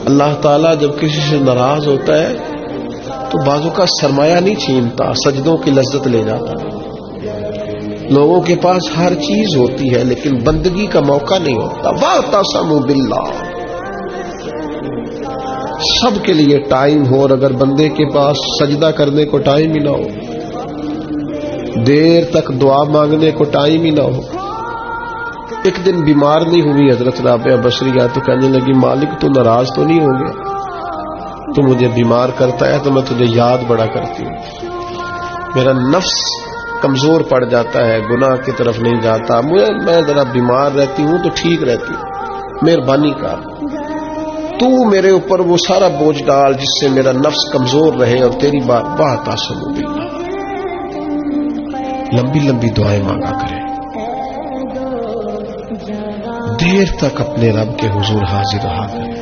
अल्लाह ताला जब किसी से नाराज होता है तो बाजू का सरमाया नहीं छीनता, सजदों की लज्जत ले जाता है। लोगों के पास हर चीज होती है लेकिन बंदगी का मौका नहीं होता। वातसमु बिल्लाह, सबके लिए टाइम हो, और अगर बंदे के पास सजदा करने को टाइम ही ना हो, देर तक दुआ मांगने को टाइम ही ना हो। एक दिन बीमार नहीं हुई हजरत राबिया बसरिया तो कहने लगी, मालिक तू नाराज तो नहीं हो गया? तू मुझे बीमार करता है तो मैं तुझे याद बड़ा करती हूँ, मेरा नफ्स कमजोर पड़ जाता है, गुनाह की तरफ नहीं जाता, मैं जरा बीमार रहती हूँ तो ठीक रहती हूँ, मेहरबानी कर तू मेरे ऊपर वो सारा बोझ डाल जिससे मेरा नफ्स कमजोर रहे और तेरी बात बात आसमु बिल्लाह। लंबी लंबी दुआएं मांगा करें, देर तक अपने रब के हुजूर हाजिर रहा करें।